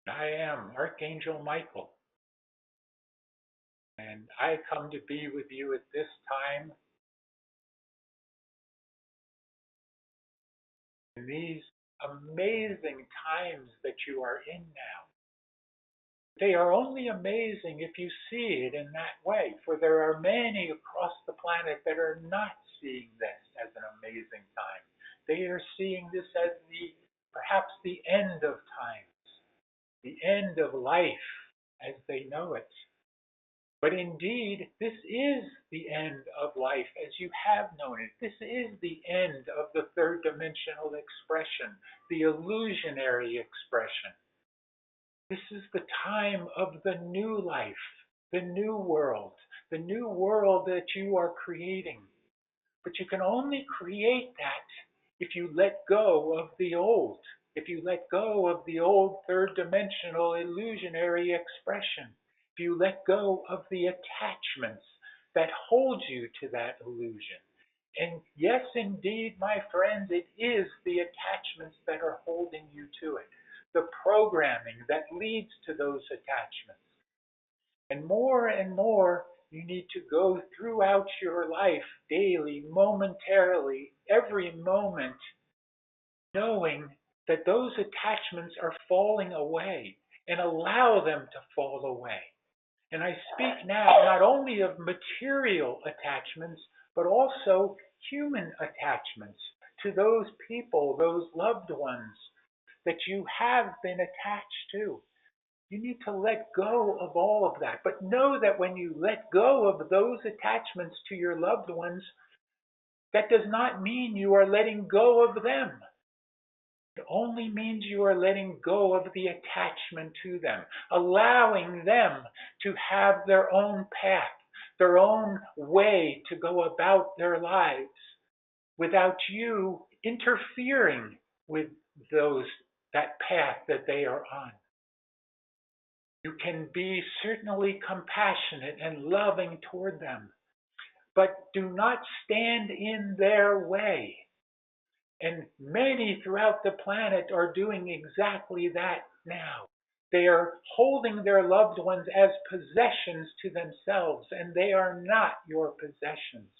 I am Archangel Michael, and I come to be with you at this time in these amazing times that you are in now. They are only amazing if you see it in that way, for there are many across the planet that are not seeing this as an amazing time. They are seeing this as perhaps the end of times, the end of life as they know it. But indeed, this is the end of life as you have known it. This is the end of the third dimensional expression, the illusionary expression. This is the time of the new life, the new world that you are creating. But you can only create that if you let go of the old, if you let go of the old third dimensional illusionary expression, if you let go of the attachments that hold you to that illusion. And yes, indeed, my friends, it is the attachments that are holding you to it, the programming that leads to those attachments. And more, you need to go throughout your life daily, momentarily, every moment, knowing that those attachments are falling away and allow them to fall away. And I speak now not only of material attachments, but also human attachments to those people, those loved ones that you have been attached to. You need to let go of all of that. But know that when you let go of those attachments to your loved ones, that does not mean you are letting go of them. It only means you are letting go of the attachment to them, allowing them to have their own path, their own way to go about their lives without you interfering with those that path that they are on. You can be certainly compassionate and loving toward them, but do not stand in their way. And many throughout the planet are doing exactly that now. They are holding their loved ones as possessions to themselves, and they are not your possessions.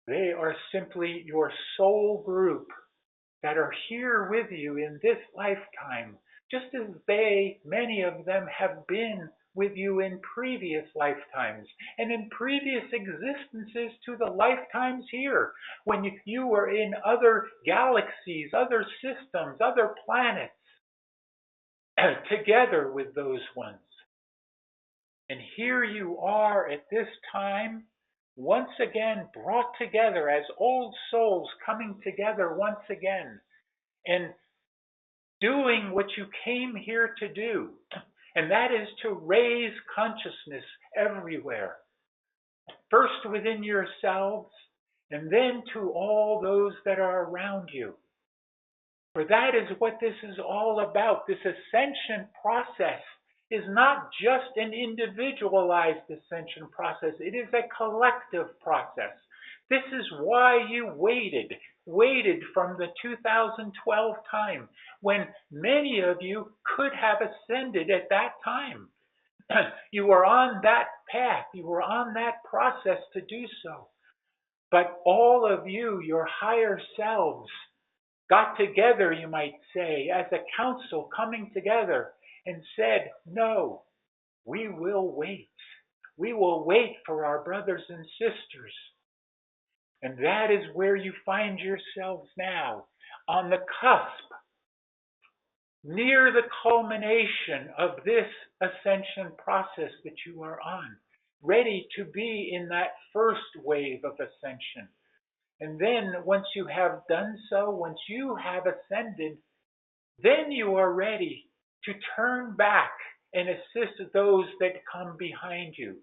They are simply your soul group that are here with you in this lifetime, just as many of them, have been with you in previous lifetimes and in previous existences to the lifetimes here, when you were in other galaxies, other systems, other planets, together with those ones. And here you are at this time, once again brought together as old souls coming together once again and doing what you came here to do, and that is to raise consciousness everywhere, first within yourselves, and then to all those that are around you. For that is what this is all about. This ascension process is not just an individualized ascension process, it is a collective process. This is why you waited from the 2012 time, when many of you could have ascended at that time. You were on that path, you were on that process to do so. But all of you, your higher selves, got together, you might say, as a council coming together and said, no, we will wait. We will wait for our brothers and sisters. And that is where you find yourselves now, on the cusp, near the culmination of this ascension process that you are on, ready to be in that first wave of ascension. And then once you have done so, once you have ascended, then you are ready to turn back and assist those that come behind you.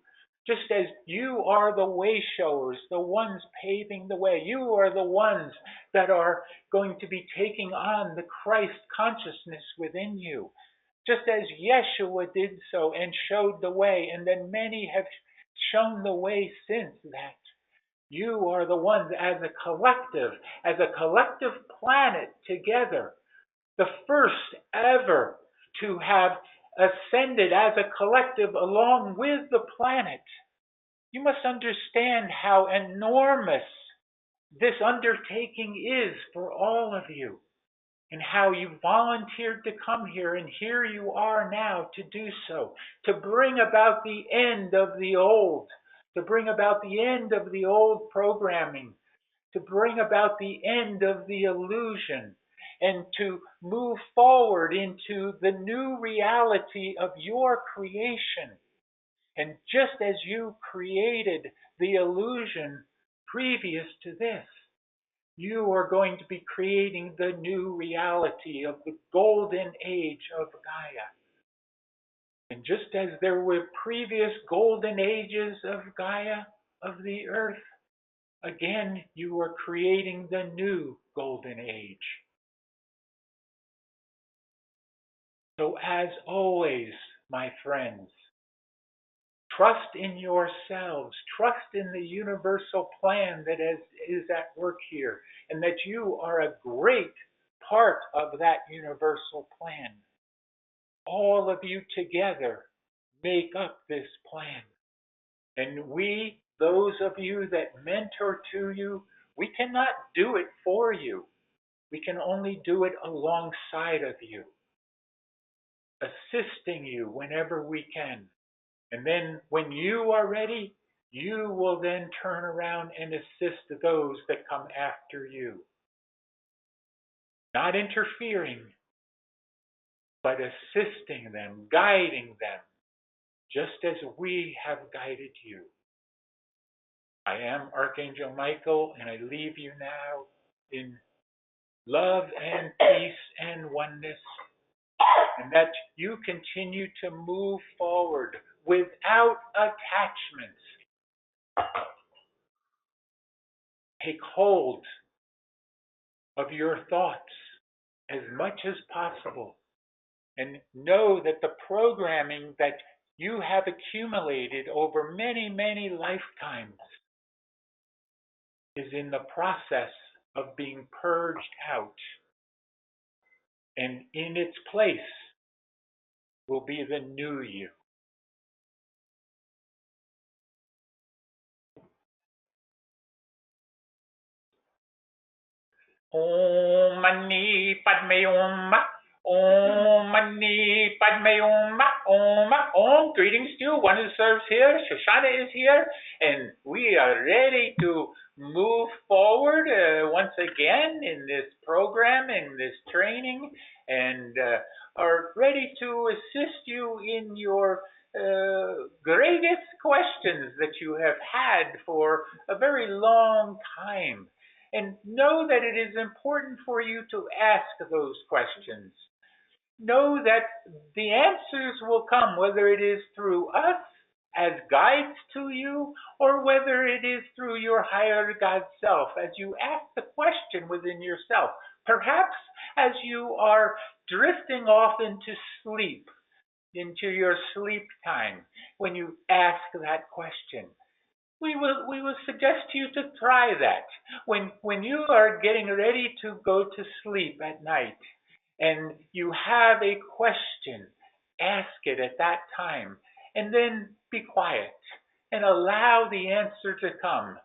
Just as you are the way showers, the ones paving the way, you are the ones that are going to be taking on the Christ consciousness within you. Just as Yeshua did so and showed the way, and then many have shown the way since that. You are the ones as a collective planet together, the first ever to have ascended as a collective along with the planet, you must understand how enormous this undertaking is for all of you, and how you volunteered to come here, and here you are now to do so, to bring about the end of the old, to bring about the end of the old programming, to bring about the end of the illusion, and to move forward into the new reality of your creation. And just as you created the illusion previous to this, you are going to be creating the new reality of the golden age of Gaia. And just as there were previous golden ages of Gaia, of the earth, again, you are creating the new golden age. So as always, my friends, trust in yourselves, trust in the universal plan that is at work here, and that you are a great part of that universal plan. All of you together make up this plan. And we, those of you that mentor to you, we cannot do it for you. We can only do it alongside of you, assisting you whenever we can. And then when you are ready, you will then turn around and assist those that come after you. Not interfering, but assisting them, guiding them, just as we have guided you. I am Archangel Michael, and I leave you now in love and peace and oneness, and that you continue to move forward without attachments. Take hold of your thoughts as much as possible, and know that the programming that you have accumulated over many, many lifetimes is in the process of being purged out. And in its place will be the new you. Om Mani Padme Om. Om Mani Padme Om. Om. Om. Greetings to you. One who serves here. Shoshana is here. And we are ready to move forward once again in this program, in this training, and are ready to assist you in your greatest questions that you have had for a very long time. And know that it is important for you to ask those questions. Know that the answers will come, whether it is through us as guides to you, or whether it is through your higher God self, as you ask the question within yourself. Perhaps as you are drifting off into sleep, into your sleep time, when you ask that question. We will suggest to you to try that. When you are getting ready to go to sleep at night and you have a question, ask it at that time, and then be quiet and allow the answer to come.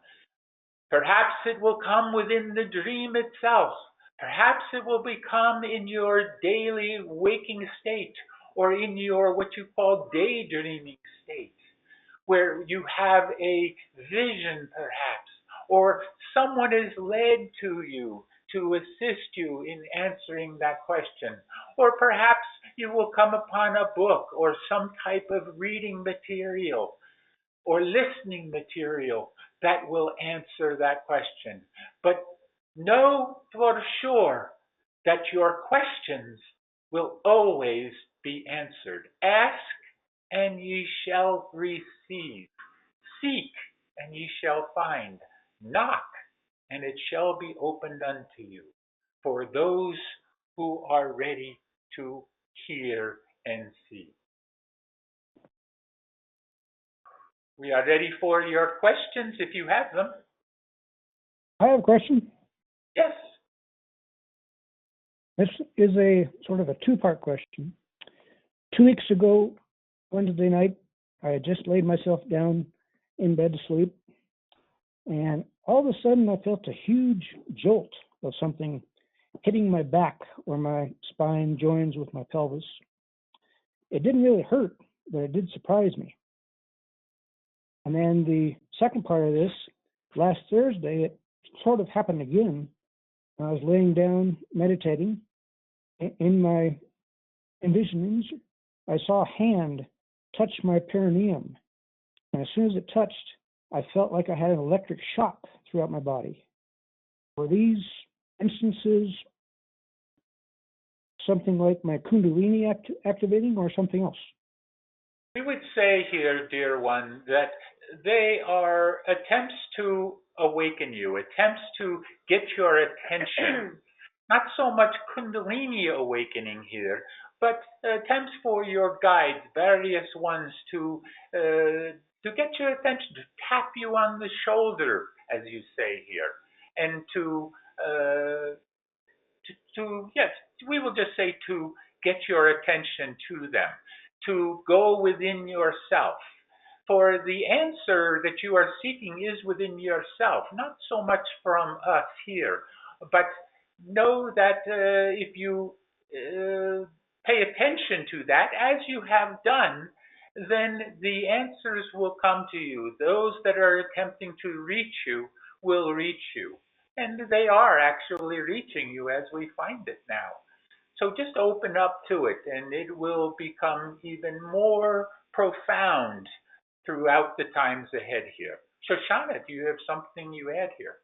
Perhaps it will come within the dream itself. Perhaps it will become in your daily waking state, or in your what you call daydreaming state, where you have a vision perhaps, or someone is led to you to assist you in answering that question. Or perhaps you will come upon a book or some type of reading material or listening material that will answer that question. But know for sure that your questions will always be answered. Ask, and ye shall receive. Seek, and ye shall find. Knock, and it shall be opened unto you, for those who are ready to hear and see. We are ready for your questions if you have them. I have a question. Yes. This is a sort of a two-part question. 2 weeks ago, Wednesday night, I had just laid myself down in bed to sleep, and all of a sudden I felt a huge jolt of something hitting my back where my spine joins with my pelvis. It didn't really hurt, but it did surprise me. And then the second part of this, last Thursday, it sort of happened again. I was laying down meditating. In my envisionings, I saw a hand touch my perineum. And as soon as it touched, I felt like I had an electric shock throughout my body. Were these instances something like my Kundalini activating or something else? We would say here, dear one, that they are attempts to awaken you, attempts to get your attention. Not so much Kundalini awakening here, but attempts for your guides, various ones, to get your attention, to tap you on the shoulder, as you say here, and to yes, we will just say to get your attention to them, to go within yourself. For the answer that you are seeking is within yourself, not so much from us here, but know that if you pay attention to that, as you have done, then the answers will come to you. Those that are attempting to reach you will reach you. And they are actually reaching you as we find it now. So just open up to it, and it will become even more profound throughout the times ahead here. Shoshana, do you have something you add here?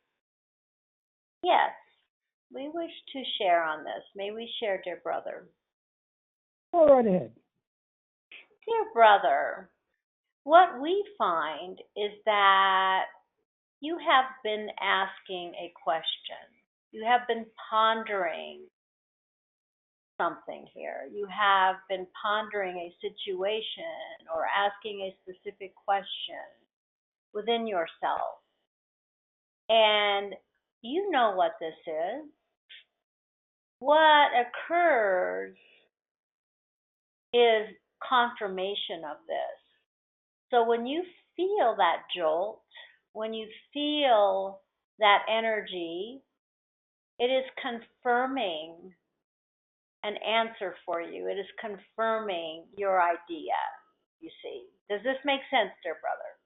Yes, we wish to share on this. May we share, dear brother? Go right ahead. Dear brother, what we find is that you have been asking a question. You have been pondering something here. You have been pondering a situation or asking a specific question within yourself. And you know what this is. What occurs is confirmation of this. So when you feel that jolt, when you feel that energy, it is confirming an answer for you. It is confirming your idea, you see. Does this make sense, dear brother?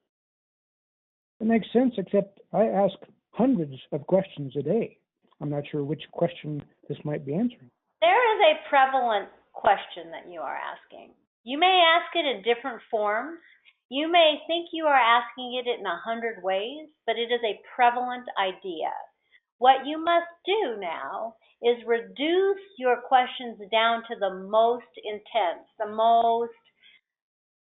It makes sense, except I ask hundreds of questions a day. I'm not sure which question this might be answering. There is a prevalent question that you are asking. You may ask it in different forms. You may think you are asking it in 100 ways, but it is a prevalent idea. What you must do now is reduce your questions down to the most intense, the most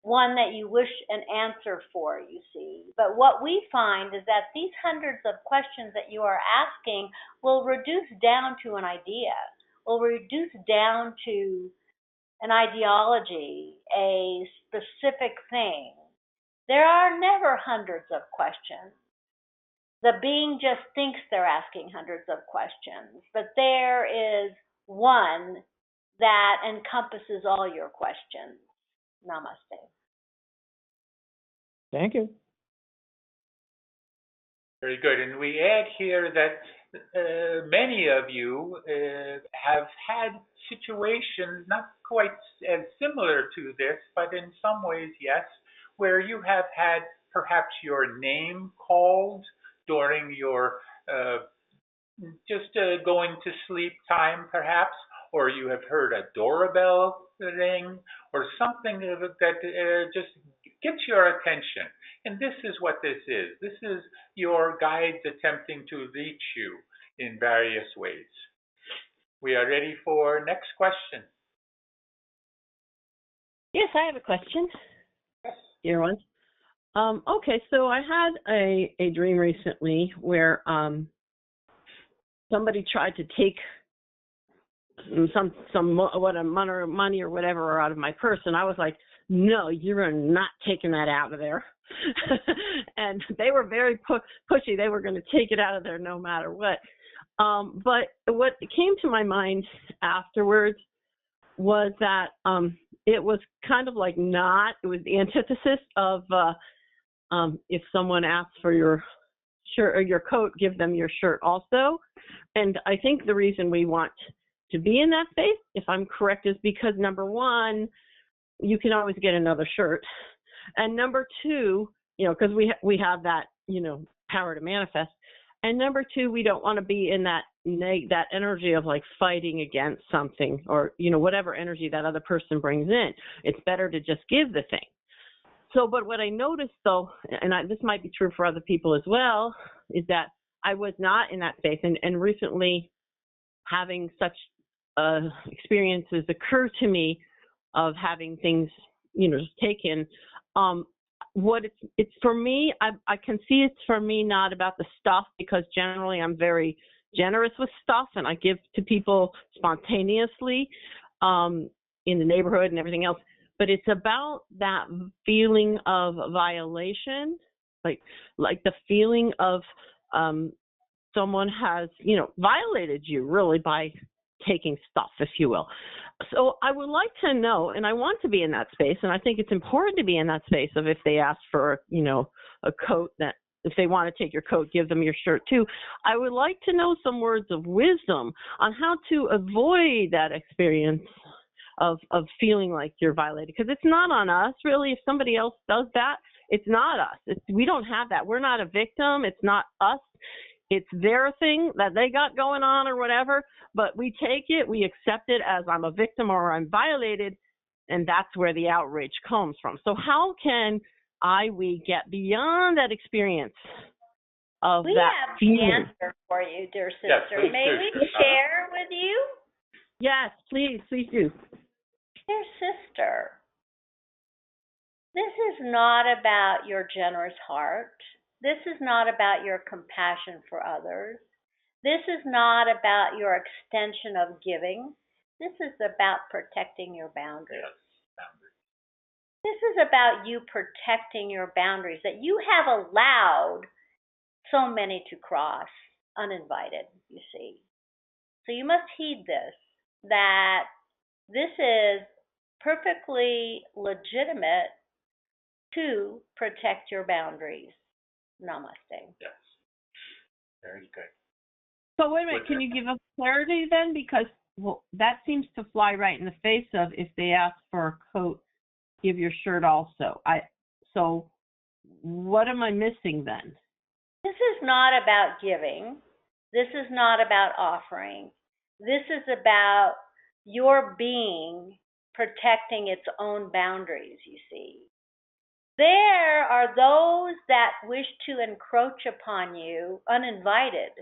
one that you wish an answer for, you see. But what we find is that these hundreds of questions that you are asking will reduce down to an idea, will reduce down to an ideology, a specific thing. There are never hundreds of questions. The being just thinks they're asking hundreds of questions, but there is one that encompasses all your questions. Namaste. Thank you. Very good. And we add here that many of you have had situations not quite as similar to this, but in some ways, yes, where you have had perhaps your name called during your just going to sleep time, perhaps, or you have heard a doorbell ring, or something that just gets your attention. And this is what this is. This is your guides attempting to reach you in various ways. We are ready for next question. Yes, I have a question. Yes. Dear one. Okay, so I had a dream recently where somebody tried to take some money or whatever out of my purse, and I was like, no, you're not taking that out of there. And they were very pushy. They were going to take it out of there no matter what. But what came to my mind afterwards was that it was kind of like it was the antithesis of if someone asks for your shirt or your coat, give them your shirt also. And I think the reason we want to be in that space, if I'm correct, is because number one, you can always get another shirt. And number two, because we have that, power to manifest. And number two, we don't want to be in that energy of like fighting against something or, whatever energy that other person brings in. It's better to just give the thing. So, but what I noticed though, and this might be true for other people as well, is that I was not in that space. And recently having such experiences occur to me of having things, taken, what it's for me, I can see it's for me not about the stuff, because generally I'm very generous with stuff and I give to people spontaneously in the neighborhood and everything else. But it's about that feeling of violation, like the feeling of someone has, violated you really by taking stuff, if you will. So I would like to know, and I want to be in that space, and I think it's important to be in that space of if they ask for, a coat, that if they want to take your coat, give them your shirt too. I would like to know some words of wisdom on how to avoid that experience of feeling like you're violated, because it's not on us really. If somebody else does that, it's not us. We don't have that. We're not a victim. It's not us. It's their thing that they got going on or whatever, but we take it, we accept it as I'm a victim or I'm violated, and that's where the outrage comes from. So how can we get beyond that experience of that feeling? We have the answer for you, dear sister. Yes, May we share with you? Yes, please do. Dear sister, this is not about your generous heart. This is not about your compassion for others. This is not about your extension of giving. This is about protecting your boundaries. Yes, boundaries. This is about you protecting your boundaries that you have allowed so many to cross uninvited, you see. So you must heed this, that this is perfectly legitimate to protect your boundaries. Namaste. Yes. Very good. So wait a minute, can you give us clarity then? Because that seems to fly right in the face of if they ask for a coat, give your shirt also. So what am I missing then? This is not about giving. This is not about offering. This is about your being protecting its own boundaries, you see. There are those that wish to encroach upon you uninvited.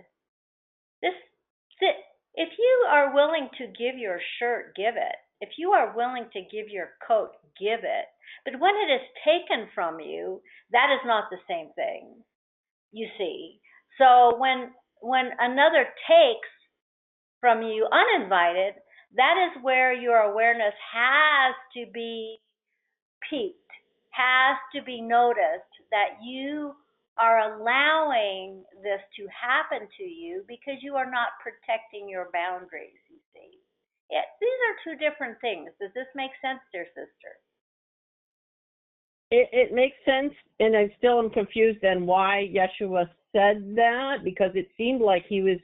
If you are willing to give your shirt, give it. If you are willing to give your coat, give it. But when it is taken from you, that is not the same thing, you see. So when another takes from you uninvited, that is where your awareness has to be piqued, has to be noticed, that you are allowing this to happen to you because you are not protecting your boundaries, you see. These are two different things. Does this make sense, dear sister? It makes sense, and I still am confused then why Yeshua said that, because it seemed like he was,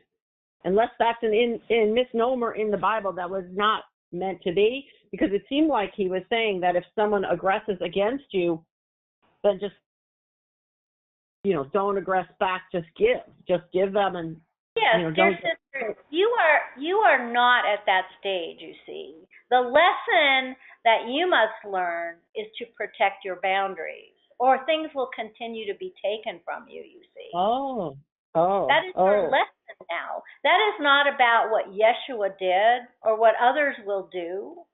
unless that's an misnomer in the Bible that was not meant to be, because it seemed like he was saying that if someone aggresses against you, then just, don't aggress back, just give them. And yes, dear sister, you are not at that stage, you see. The lesson that you must learn is to protect your boundaries, or things will continue to be taken from you, you see. Oh. That is your lesson now. That is not about what Yeshua did or what others will do.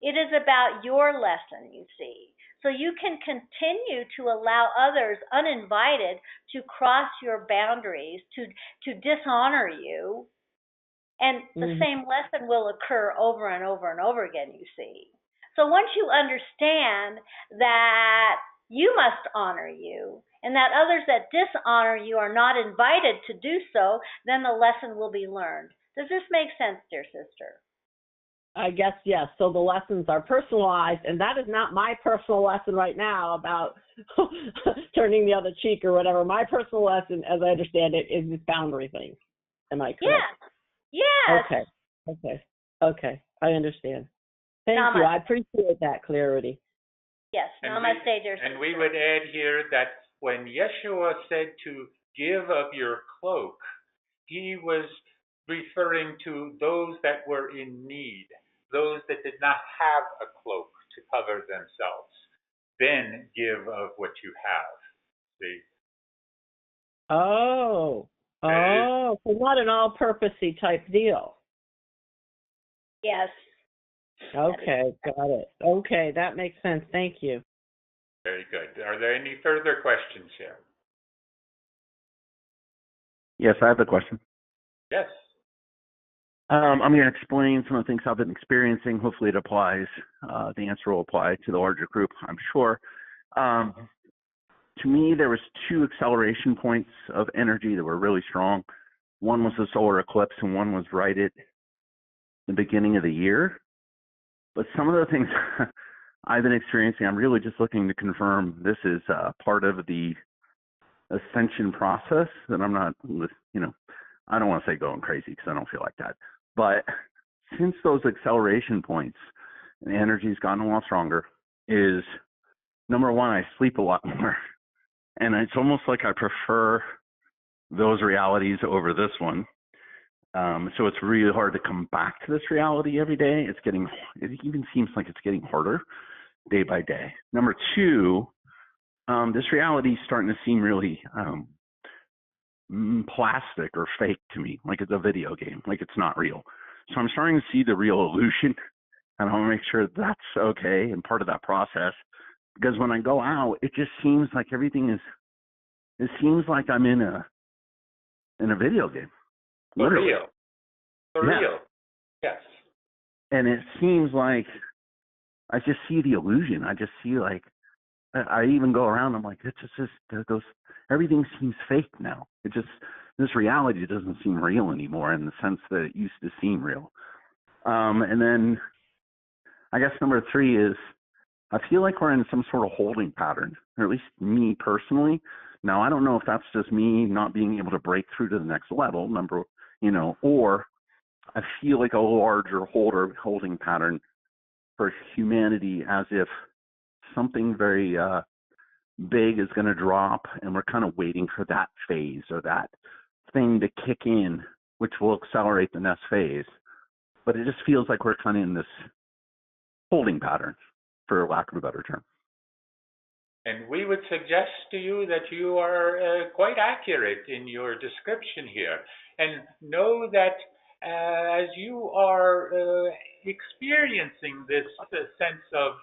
It is about your lesson, you see. So you can continue to allow others uninvited to cross your boundaries, to dishonor you, and the same lesson will occur over and over and over again, you see. So once you understand that you must honor you, and that others that dishonor you are not invited to do so, then the lesson will be learned. Does this make sense, dear sister? I guess, yes. So the lessons are personalized, and that is not my personal lesson right now about turning the other cheek or whatever. My personal lesson, as I understand it, is this boundary thing. Am I correct? Yes. Okay. I understand. Thank you. I appreciate that clarity. Yes. Namaste, dear sister. And we would add here that when Yeshua said to give of your cloak, he was referring to those that were in need, those that did not have a cloak to cover themselves. Then give of what you have. See? So not an all-purposey type deal. Yes. Okay, got it. Okay, that makes sense. Thank you. Very good. Are there any further questions here? Yes, I have a question. Yes. I'm going to explain some of the things I've been experiencing. Hopefully it applies. The answer will apply to the larger group, I'm sure. To me, there was 2 acceleration points of energy that were really strong. One was the solar eclipse, and one was right at the beginning of the year. But some of the things I've been experiencing, I'm really just looking to confirm this is part of the ascension process, that I'm not, I don't want to say going crazy because I don't feel like that. But since those acceleration points, and the energy's gotten a lot stronger, is number one, I sleep a lot more. And it's almost like I prefer those realities over this one. So it's really hard to come back to this reality every day. It even seems like it's getting harder day by day. Number 2, this reality is starting to seem really plastic or fake to me, like it's a video game, like it's not real. So I'm starting to see the real illusion, and I want to make sure that's okay and part of that process. Because when I go out, it just seems like it seems like I'm in a video game. Literally. For real. Yes. And it seems like I just see the illusion. I just see like, I even go around, I'm like, everything seems fake now. This reality doesn't seem real anymore in the sense that it used to seem real. And then I guess number 3 is, I feel like we're in some sort of holding pattern, or at least me personally. Now, I don't know if that's just me not being able to break through to the next level, or I feel like a larger holding pattern for humanity, as if something very big is going to drop, and we're kind of waiting for that phase or that thing to kick in, which will accelerate the next phase. But it just feels like we're kind of in this holding pattern, for lack of a better term. And we would suggest to you that you are quite accurate in your description here. And know that as you are experiencing this sense of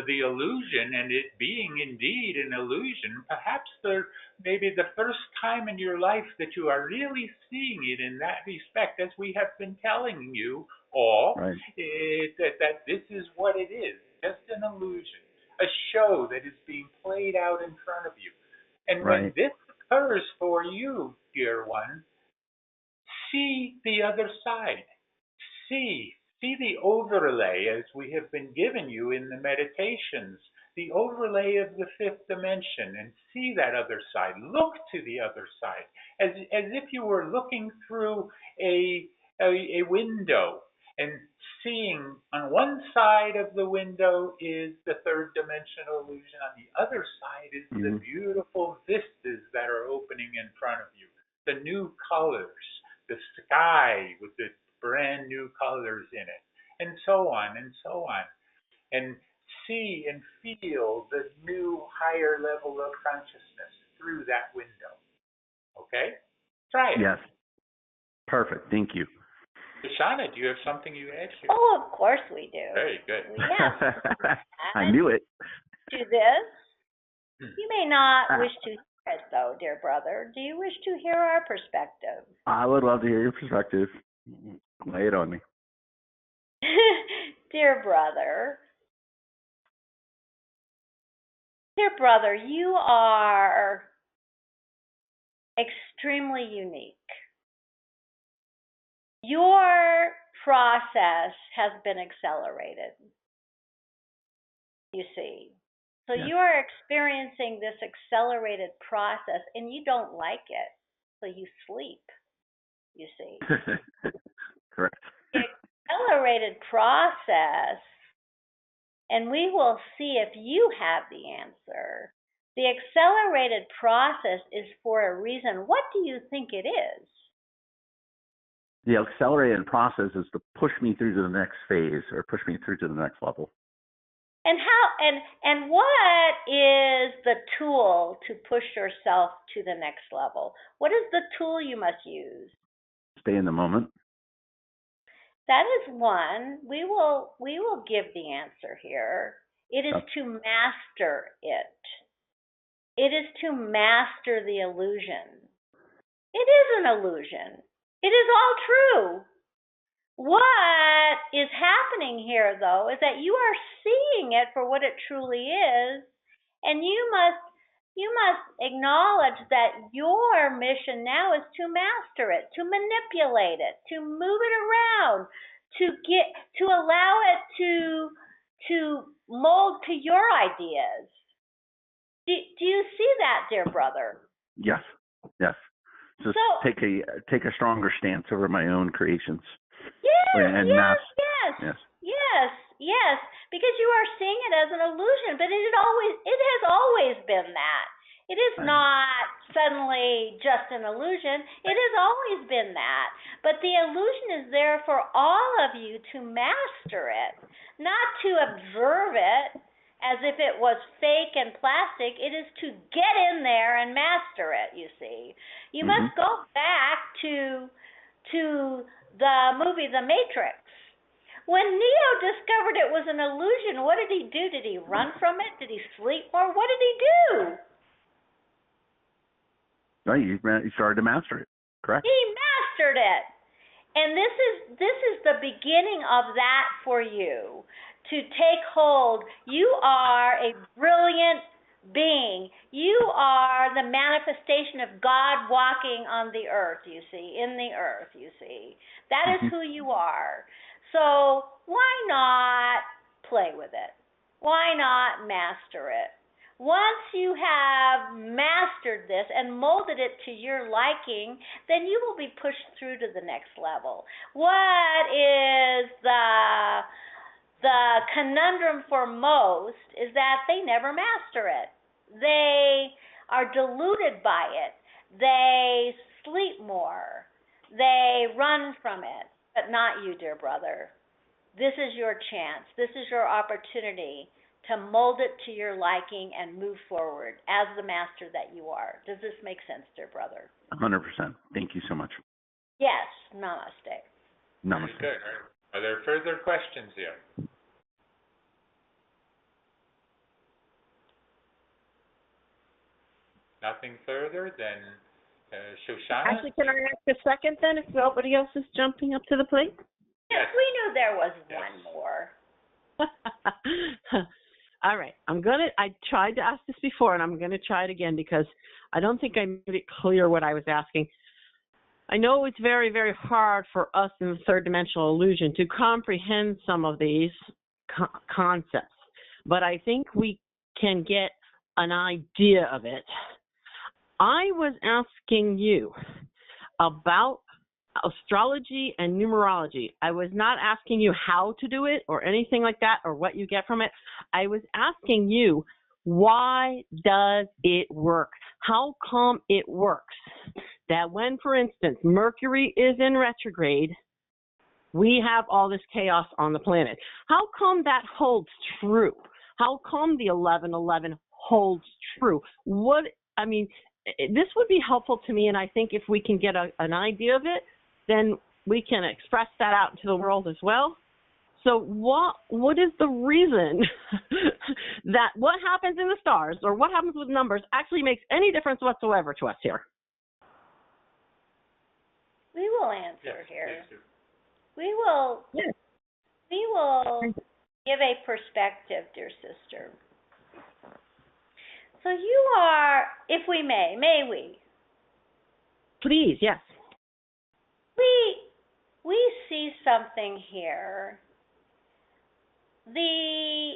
the illusion, and it being indeed an illusion, perhaps maybe the first time in your life that you are really seeing it in that respect, as we have been telling you all, right, that this is what it is, just an illusion, a show that is being played out in front of you. And right, when this occurs for you, dear one, see the other side. See the overlay, as we have been given you in the meditations, the overlay of the 5th dimension, and see that other side. Look to the other side, as if you were looking through a window, and seeing on one side of the window is the 3rd dimensional illusion, on the other side is the beautiful vistas that are opening in front of you, the new colors, the sky with the brand new colors in it, and so on and so on. And see and feel the new higher level of consciousness through that window. Okay? Try it. Yes. Perfect. Thank you. Shauna, do you have something you add here? Oh, of course we do. Very good. Yes. I knew it. To this, you may not wish to hear it, though, dear brother. Do you wish to hear our perspective? I would love to hear your perspective. Lay it on me. Dear brother, you are extremely unique. Your process has been accelerated, you see. So Yes. you are experiencing this accelerated process and you don't like it. So you sleep, you see. Correct. The accelerated process, and we will see if you have the answer. The accelerated process is for a reason. What do you think it is? The accelerated process is to push me through to the next phase or push me through to the next level. And what is the tool to push yourself to the next level? What is the tool you must use? Stay in the moment. That is one. We will give the answer here. It is to master it. It is to master the illusion. It is an illusion. It is all true. What is happening here, though, is that you are seeing it for what it truly is, and you must acknowledge that your mission now is to master it, to manipulate it, to move it around, to allow it to mold to your ideas. Do you see that, dear brother? Yes. Yes. Just take a stronger stance over my own creations. Yes, because you are seeing it as an illusion, but it has always been that. It is not suddenly just an illusion. It has always been that. But the illusion is there for all of you to master it, not to observe it as if it was fake and plastic. It is to get in there and master it, you see. You must go back to the movie The Matrix. When Neo discovered it was an illusion, what did he do? Did he run from it? Did he sleep more? What did he do? Right, he started to master it. Correct. He mastered it. And this is the beginning of that for you, to take hold. You are a brilliant being. You are the manifestation of God walking on the earth, you see, in the earth, you see. That is who you are. So why not play with it? Why not master it? Once you have mastered this and molded it to your liking, then you will be pushed through to the next level. What is the conundrum for most is that they never master it. They are deluded by it. They sleep more. They run from it. But not you, dear brother. This is your chance. This is your opportunity to mold it to your liking and move forward as the master that you are. Does this make sense, dear brother? 100%. Thank you so much. Yes. Namaste. Namaste. Good. Are there further questions here? Nothing further, then Shoshana? Actually, can I ask a second then if nobody else is jumping up to the plate? Yes, we knew there was one more. All right. I tried to ask this before, and I'm going to try it again because I don't think I made it clear what I was asking. I know it's very, very hard for us in the third dimensional illusion to comprehend some of these concepts, but I think we can get an idea of it. I was asking you about astrology and numerology. I was not asking you how to do it or anything like that or what you get from it. I was asking you, why does it work? How come it works that when, for instance, Mercury is in retrograde, we have all this chaos on the planet? How come that holds true? How come the 1111 holds true? This would be helpful to me, and I think if we can get an idea of it, then we can express that out into the world as well. So what is the reason that what happens in the stars or what happens with numbers actually makes any difference whatsoever to us here? We will answer here. Yes. We will give a perspective, dear sister. So you are, if we may we? Please, yes. we see something here. The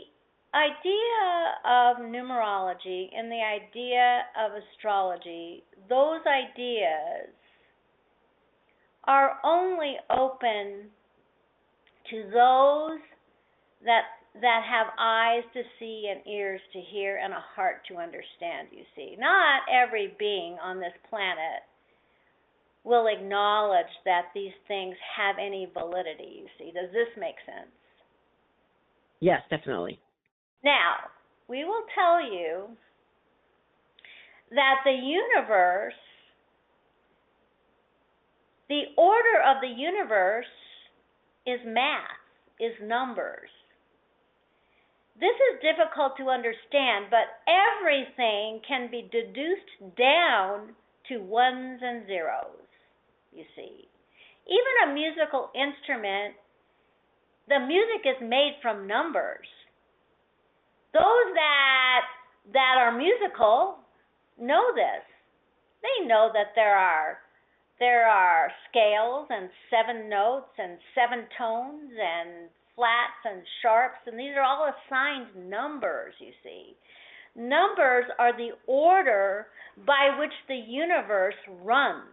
idea of numerology and the idea of astrology, those ideas are only open to those that have eyes to see and ears to hear and a heart to understand, you see. Not every being on this planet will acknowledge that these things have any validity, you see. Does this make sense? Yes, definitely. Now, we will tell you that the universe, the order of the universe is math, is numbers. This is difficult to understand, but everything can be deduced down to ones and zeros, you see. Even a musical instrument, the music is made from numbers. Those that are musical know this. They know that there are scales and 7 notes and 7 tones and flats and sharps, and these are all assigned numbers, you see. Numbers are the order by which the universe runs.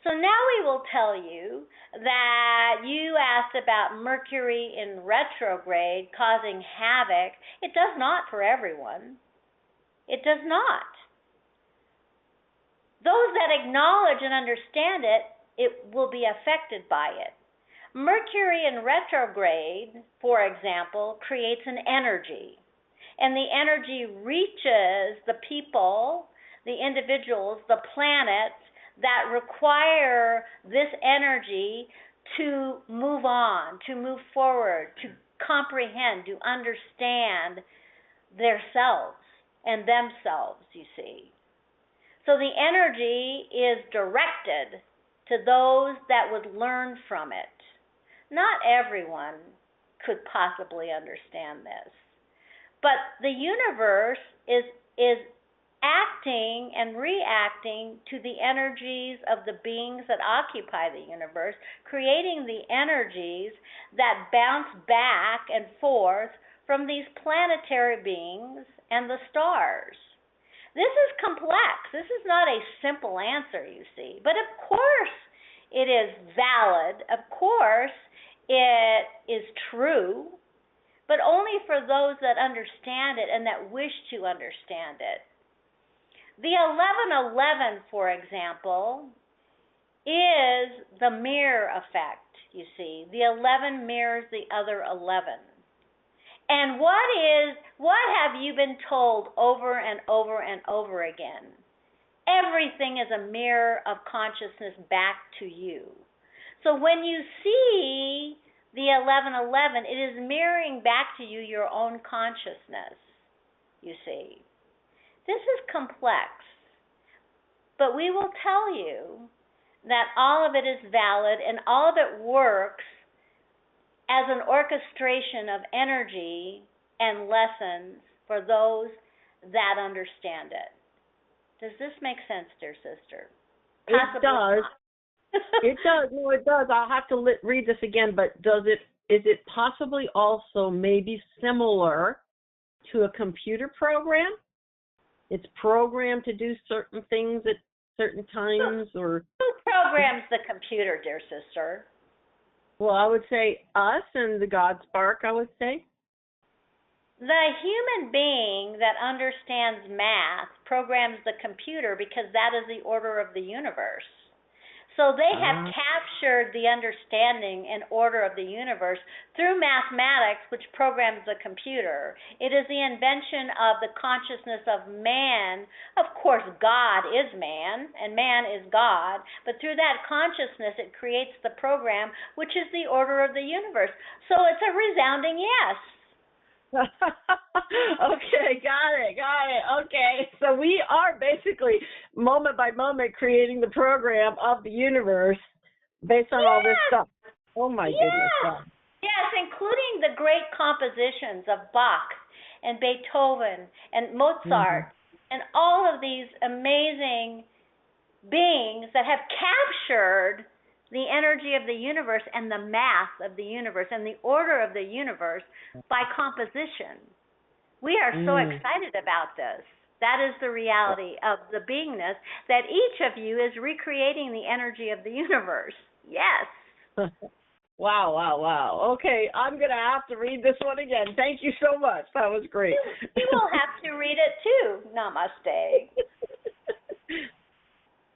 So now we will tell you that you asked about Mercury in retrograde causing havoc. It does not for everyone. It does not. Those that acknowledge and understand it, it will be affected by it. Mercury in retrograde, for example, creates an energy. And the energy reaches the people, the individuals, the planets, that require this energy to move on, to move forward, to comprehend, to understand themselves and themselves, you see. So the energy is directed to those that would learn from it. Not everyone could possibly understand this. But the universe is acting and reacting to the energies of the beings that occupy the universe, creating the energies that bounce back and forth from these planetary beings and the stars. This is complex. This is not a simple answer, you see. But of course it is valid. Of course it is true, but only for those that understand it and that wish to understand it. The 1111, for example, is the mirror effect, you see. The 11 mirrors the other 11. And what have you been told over and over and over again? Everything is a mirror of consciousness back to you. So when you see the 1111, it is mirroring back to you your own consciousness, you see. This is complex, but we will tell you that all of it is valid and all of it works as an orchestration of energy and lessons for those that understand it. Does this make sense, dear sister? Possibly it does. It does. No, it does. I'll have to read this again, but is it possibly also maybe similar to a computer program? It's programmed to do certain things at certain times, or who programs the computer, dear sister? Well, I would say us and the God Spark, I would say. The human being that understands math programs the computer because that is the order of the universe. So they have captured the understanding and order of the universe through mathematics, which programs the computer. It is the invention of the consciousness of man. Of course, God is man, and man is God. But through that consciousness, it creates the program, which is the order of the universe. So it's a resounding yes. Okay, got it. Okay, so we are basically moment by moment creating the program of the universe based on all this stuff. Oh my goodness. Yes, including the great compositions of Bach and Beethoven and Mozart and all of these amazing beings that have captured the energy of the universe and the mass of the universe and the order of the universe by composition. We are so excited about this. That is the reality of the beingness, that each of you is recreating the energy of the universe. Yes. Wow, wow, wow. Okay, I'm going to have to read this one again. Thank you so much. That was great. You will have to read it too. Namaste.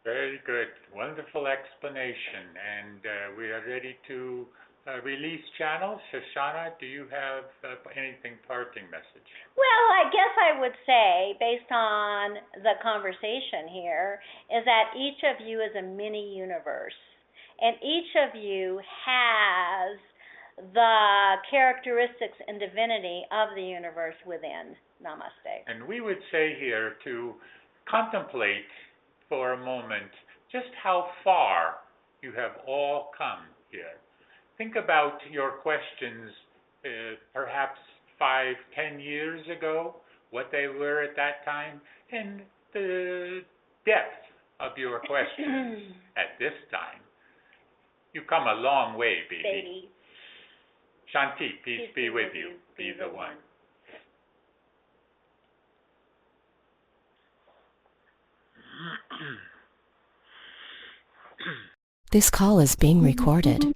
Very good. Wonderful explanation. And we are ready to release channels. Shoshana, do you have anything parting message? Well, I guess I would say, based on the conversation here, is that each of you is a mini universe. And each of you has the characteristics and divinity of the universe within. Namaste. And we would say here to contemplate for a moment just how far you have all come here. Think about your questions perhaps 5, 10 years ago, what they were at that time, and the depth of your questions at this time. You've come a long way, baby. Shanti, peace be with you. Be the one. This call is being recorded.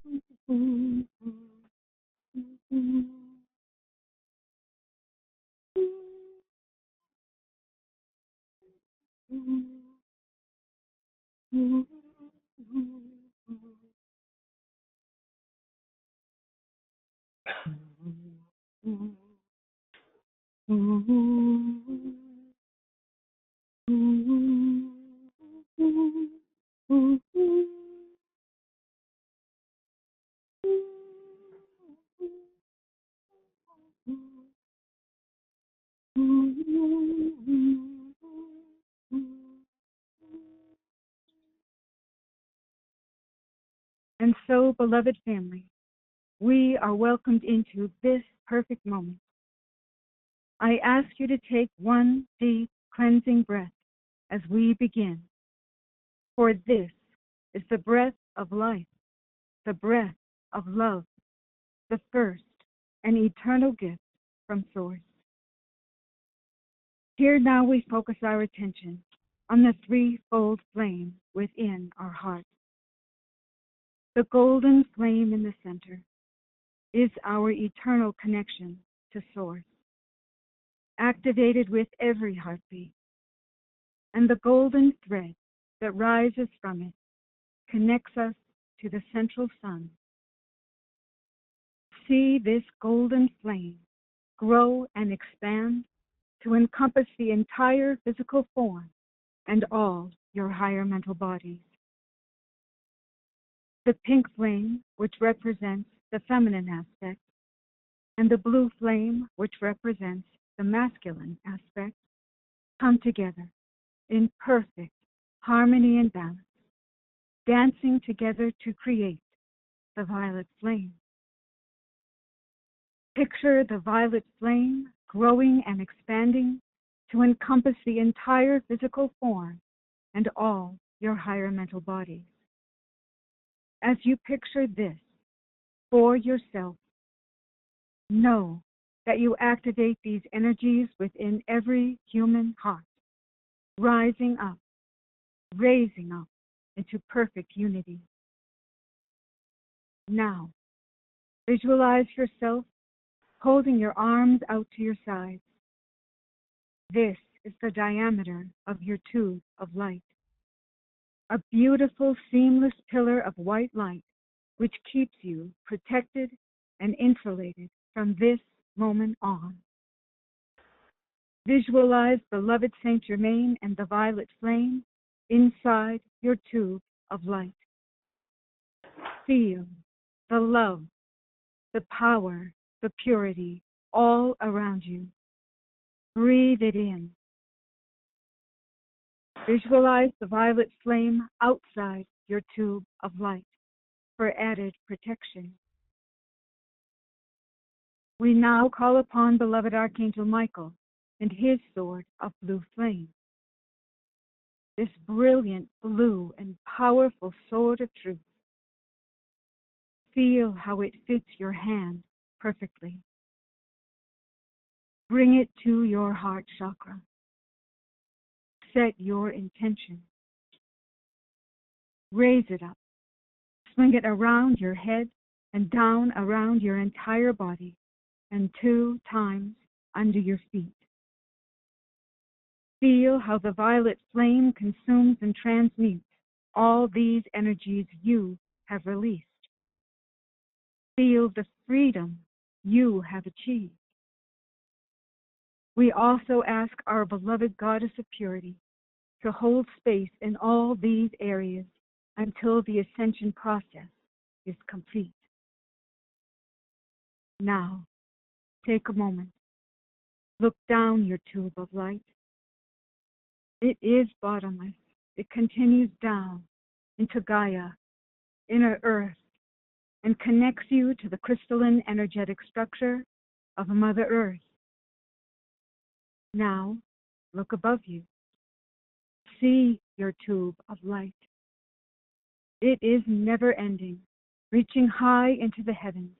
And so, beloved family, we are welcomed into this perfect moment. I ask you to take one deep, cleansing breath as we begin. For this is the breath of life, the breath of love, the first and eternal gift from Source. Here now we focus our attention on the threefold flame within our hearts. The golden flame in the center is our eternal connection to Source, activated with every heartbeat. And the golden thread that rises from it connects us to the central sun. See this golden flame grow and expand to encompass the entire physical form and all your higher mental bodies. The pink flame, which represents the feminine aspect, and the blue flame, which represents the masculine aspect, come together in perfect harmony and balance, dancing together to create the violet flame. Picture the violet flame growing and expanding to encompass the entire physical form and all your higher mental bodies. As you picture this for yourself, know that you activate these energies within every human heart, rising up, raising up into perfect unity. Now, visualize yourself holding your arms out to your sides. This is the diameter of your tube of light, a beautiful, seamless pillar of white light which keeps you protected and insulated from this moment on. Visualize beloved Saint Germain and the violet flame inside your tube of light. Feel the love, the power, the purity all around you. Breathe it in. Visualize the violet flame outside your tube of light for added protection. We now call upon beloved Archangel Michael and his sword of blue flame. This brilliant blue and powerful sword of truth Feel how it fits your hand perfectly. Bring it to your heart chakra. Set your intention. Raise it up. Swing it around your head and down around your entire body and 2 times under your feet. Feel how the violet flame consumes and transmutes all these energies you have released. Feel the freedom you have achieved. We also ask our beloved Goddess of Purity to hold space in all these areas until the ascension process is complete. Now, take a moment. Look down your tube of light. It is bottomless. It continues down into Gaia, inner earth, and connects you to the crystalline energetic structure of Mother Earth. Now, look above you. See your tube of light. It is never ending, reaching high into the heavens,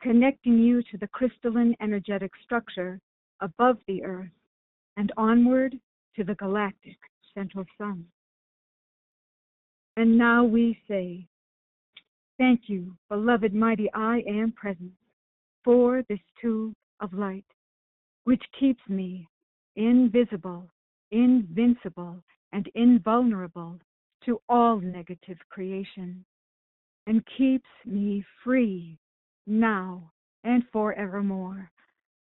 connecting you to the crystalline energetic structure above the earth and onward to the galactic central sun. And now we say, thank you, beloved mighty I Am Presence, for this tube of light, which keeps me invisible, invincible, and invulnerable to all negative creation, and keeps me free now and forevermore,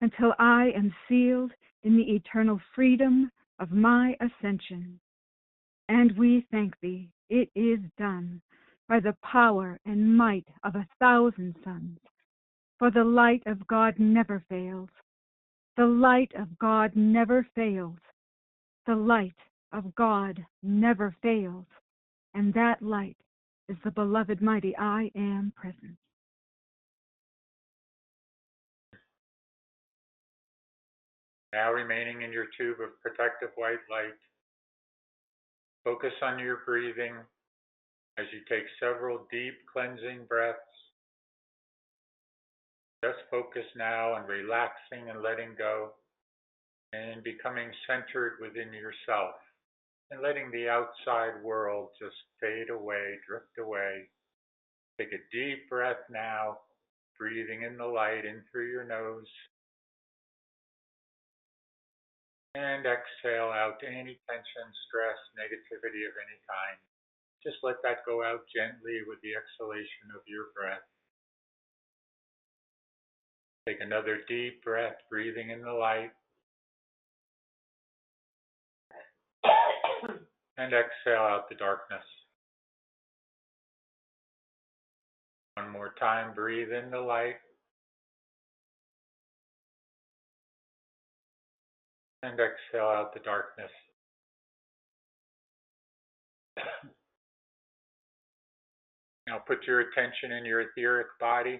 until I am sealed in the eternal freedom of my ascension. And we thank thee, it is done, by the power and might of 1,000 suns. For the light of God never fails. The light of God never fails. The light of God never fails. And that light is the beloved mighty I Am Presence. Now remaining in your tube of protective white light, focus on your breathing as you take several deep cleansing breaths. Just focus now on relaxing and letting go and becoming centered within yourself and letting the outside world just fade away, drift away. Take a deep breath now, breathing in the light in through your nose. And exhale out any tension, stress, negativity of any kind. Just let that go out gently with the exhalation of your breath. Take another deep breath, breathing in the light. And exhale out the darkness. One more time, breathe in the light. And exhale out the darkness. Now put your attention in your etheric body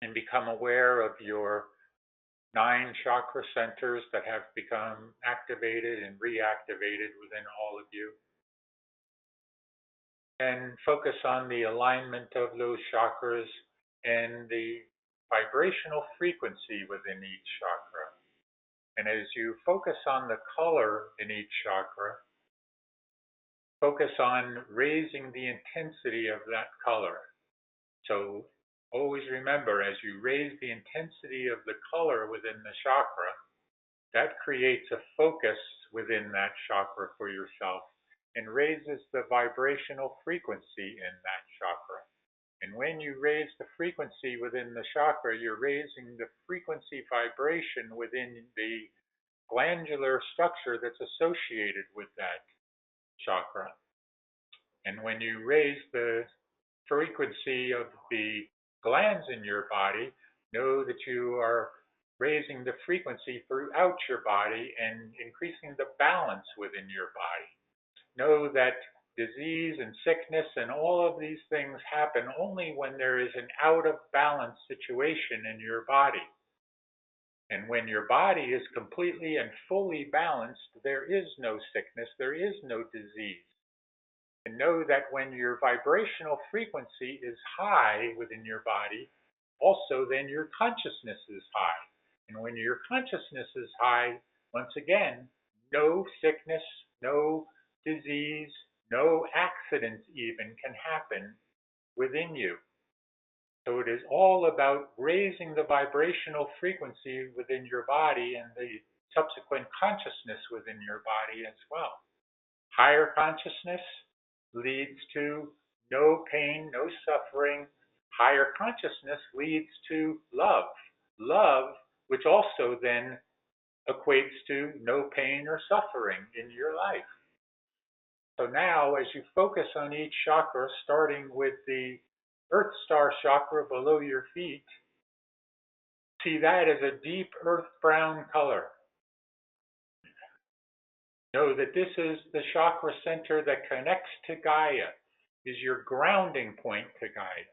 and become aware of your 9 chakra centers that have become activated and reactivated within all of you. And focus on the alignment of those chakras and the vibrational frequency within each chakra. And as you focus on the color in each chakra, focus on raising the intensity of that color. So always remember, as you raise the intensity of the color within the chakra, that creates a focus within that chakra for yourself and raises the vibrational frequency in that chakra. And when you raise the frequency within the chakra, you're raising the frequency vibration within the glandular structure that's associated with that chakra. And when you raise the frequency of the glands in your body, know that you are raising the frequency throughout your body and increasing the balance within your body. Know that disease and sickness and all of these things happen only when there is an out of balance situation in your body. And when your body is completely and fully balanced, there is no sickness, there is no disease. And know that when your vibrational frequency is high within your body, also then your consciousness is high. And when your consciousness is high, once again, no sickness, no disease, no accident even can happen within you. So it is all about raising the vibrational frequency within your body and the subsequent consciousness within your body as well. Higher consciousness leads to no pain, no suffering. Higher consciousness leads to love. Love, which also then equates to no pain or suffering in your life. So now, as you focus on each chakra, starting with the Earth Star chakra below your feet, see that as a deep earth brown color. Know that this is the chakra center that connects to Gaia, is your grounding point to Gaia.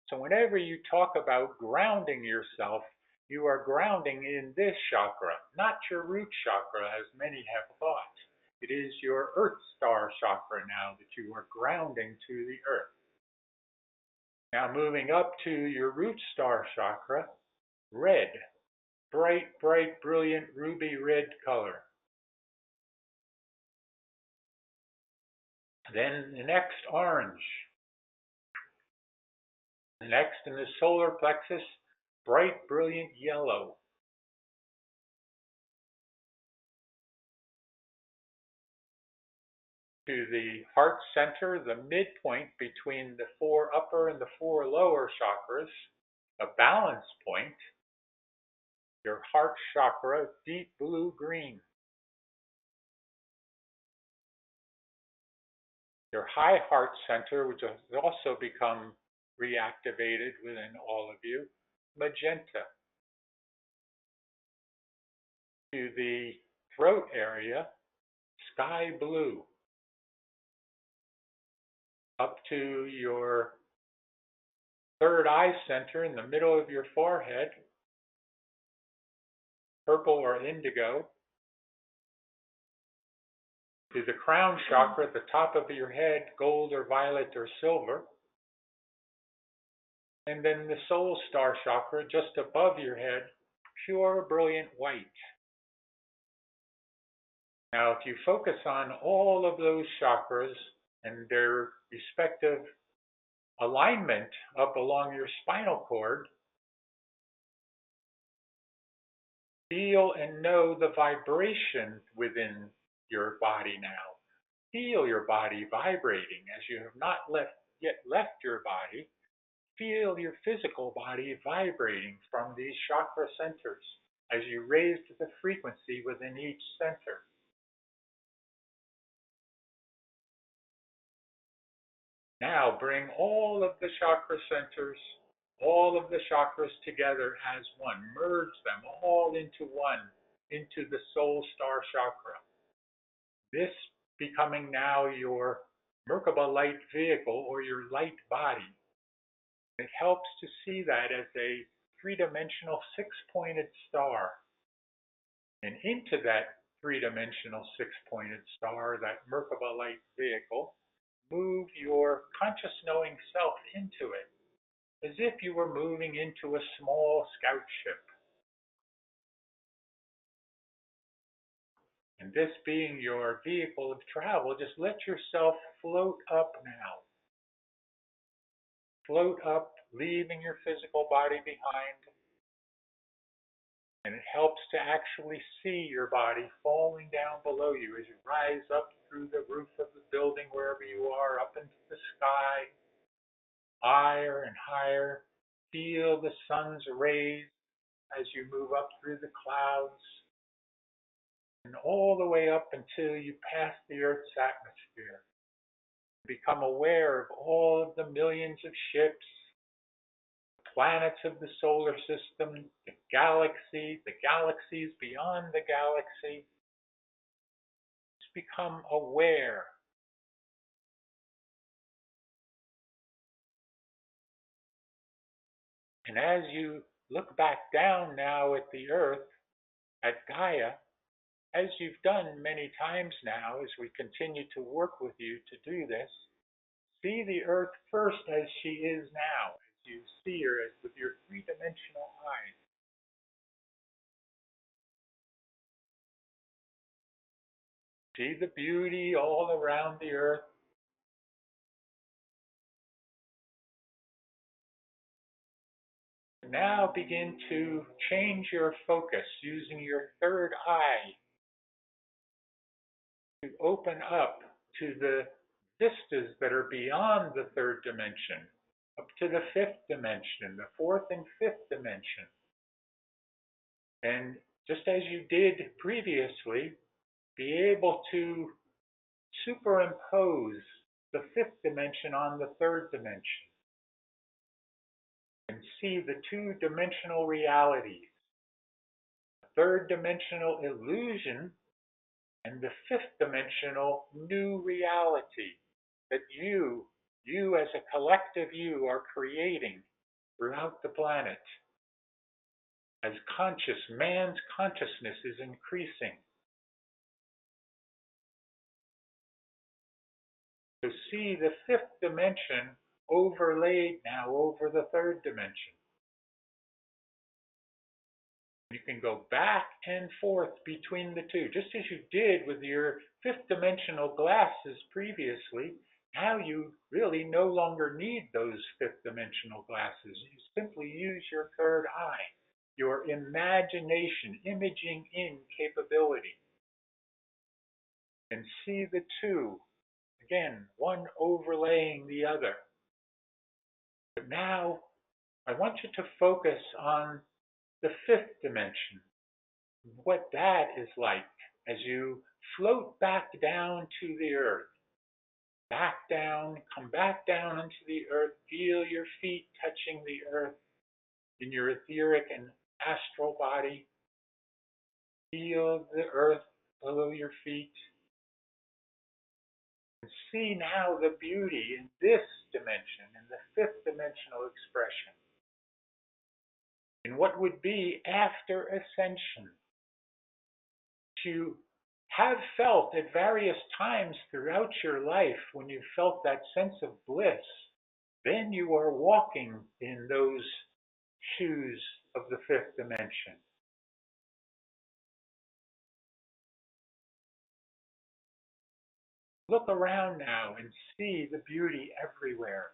So whenever you talk about grounding yourself, you are grounding in this chakra, not your root chakra, as many have thought. It is your Earth Star chakra now that you are grounding to the earth. Now moving up to your root star chakra, red, bright, bright, brilliant ruby red color. Then the next, orange. The next in the solar plexus, bright, brilliant yellow. To the heart center, the midpoint between the 4 upper and the 4 lower chakras, a balance point, your heart chakra, deep blue-green. Your high heart center, which has also become reactivated within all of you, magenta. To the throat area, sky blue. Up to your third eye center in the middle of your forehead, purple or indigo. To the crown chakra at the top of your head, gold or violet or silver. And then the soul star chakra just above your head, pure brilliant white. Now, if you focus on all of those chakras and their respective alignment up along your spinal cord, feel and know the vibration within your body now. Feel your body vibrating as you have not yet left your body. Feel your physical body vibrating from these chakra centers as you raise the frequency within each center. Now bring all of the chakra centers, all of the chakras together as one. Merge them all into one, into the soul star chakra. This becoming now your Merkaba light vehicle or your light body. It helps to see that as a three-dimensional six-pointed star. And into that three-dimensional six-pointed star, that Merkaba light vehicle, move your conscious knowing self into it, as if you were moving into a small scout ship. And this being your vehicle of travel, just let yourself float up now. Float up, leaving your physical body behind. And it helps to actually see your body falling down below you as you rise up through the roof of the building, wherever you are, up into the sky, higher and higher. Feel the sun's rays as you move up through the clouds, and all the way up until you pass the Earth's atmosphere. Become aware of all of the millions of ships, planets of the solar system, the galaxies beyond the galaxy. Just become aware. And as you look back down now at the Earth, at Gaia, as you've done many times now, as we continue to work with you to do this, See the earth first as she is now, as you see her as with your three-dimensional eyes. See the beauty all around the earth. Now begin to change your focus using your third eye to open up to the vistas that are beyond the third dimension, up to the fifth dimension, the fourth and fifth dimension. And just as you did previously, be able to superimpose the fifth dimension on the third dimension and see the two-dimensional realities, the third dimensional illusion and the fifth dimensional new reality that you as a collective you are creating throughout the planet as man's consciousness is increasing. So see the fifth dimension overlaid now over the third dimension. You can go back and forth between the two, just as you did with your fifth dimensional glasses previously. Now you really no longer need those fifth dimensional glasses. You simply use your third eye, your imagination, imaging in capability, and see the two. Again, one overlaying the other. But now I want you to focus on the fifth dimension, what that is like as you float back down to the earth. Back down, come back down into the earth, feel your feet touching the earth in your etheric and astral body. Feel the earth below your feet. And see now the beauty in this dimension, in the fifth dimensional expression, in what would be after ascension. You have felt at various times throughout your life when you felt that sense of bliss, then you are walking in those shoes of the fifth dimension. Look around now and see the beauty everywhere.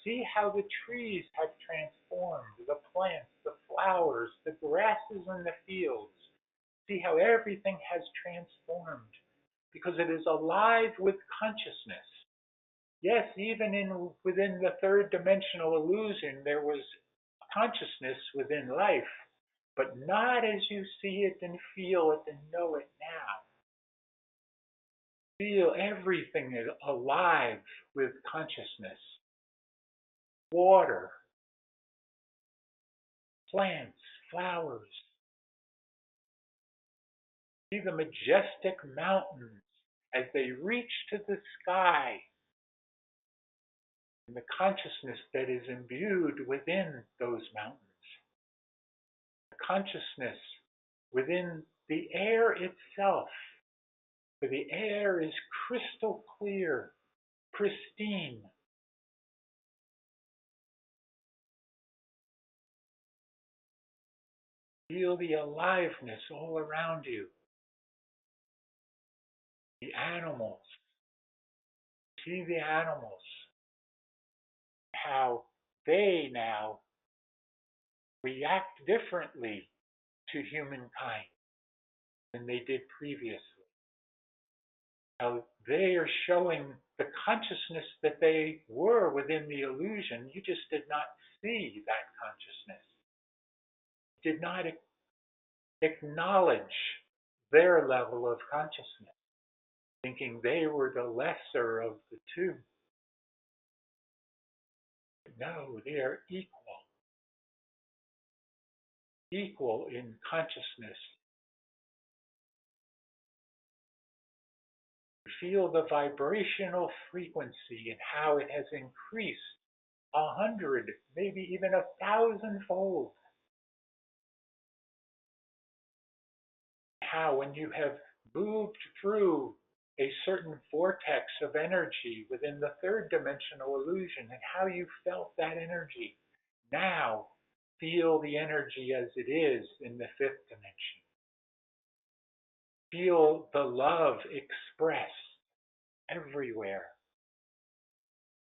See how the trees have transformed, the plants, the flowers, the grasses in the fields. See how everything has transformed because it is alive with consciousness. Yes, even within the third dimensional illusion, there was consciousness within life, but not as you see it and feel it and know it now. Feel everything is alive with consciousness. Water, plants, flowers. See the majestic mountains as they reach to the sky. And the consciousness that is imbued within those mountains. The consciousness within the air itself. For the air is crystal clear, pristine. Feel the aliveness all around you. The animals. See the animals. How they now react differently to humankind than they did previously. How they are showing the consciousness that they were within the illusion. You just did not see that consciousness. Did not acknowledge their level of consciousness, thinking they were the lesser of the two. No, they are equal in consciousness. Feel the vibrational frequency and how it has increased 100, maybe even 1,000-fold. How when you have moved through a certain vortex of energy within the third dimensional illusion and how you felt that energy. Now, feel the energy as it is in the fifth dimension. Feel the love expressed everywhere,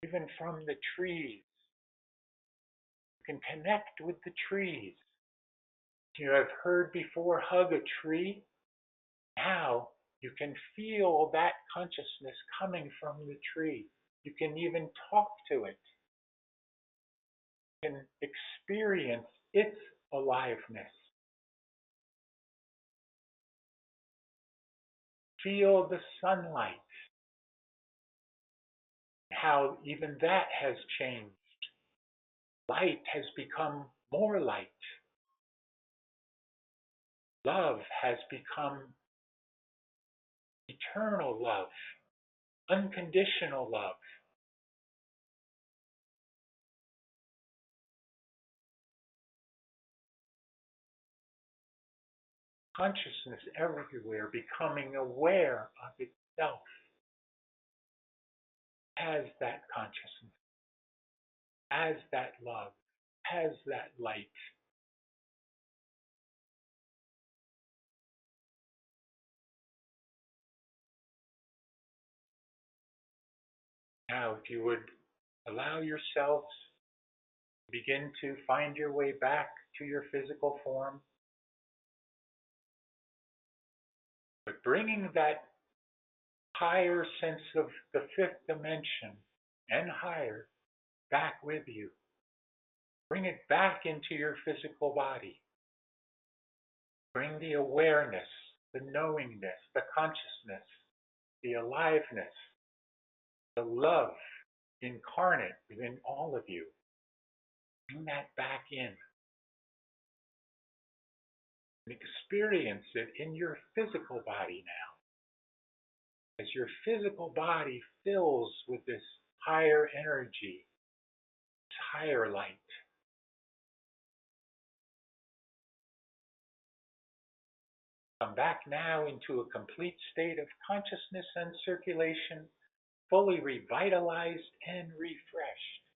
even from the trees. You can connect with the trees. You have heard before, hug a tree. Now you can feel that consciousness coming from the tree. You can even talk to it. You can experience its aliveness. Feel the sunlight, how even that has changed. Light has become more light. Love has become eternal love, unconditional love. Consciousness everywhere, becoming aware of itself as that consciousness, as that love, as that light. Now, if you would allow yourselves to begin to find your way back to your physical form, but bringing that higher sense of the fifth dimension and higher back with you. Bring it back into your physical body. Bring the awareness, the knowingness, the consciousness, the aliveness, the love incarnate within all of you. Bring that back in and experience it in your physical body now. As your physical body fills with this higher energy, this higher light. Come back now into a complete state of consciousness and circulation, fully revitalized and refreshed.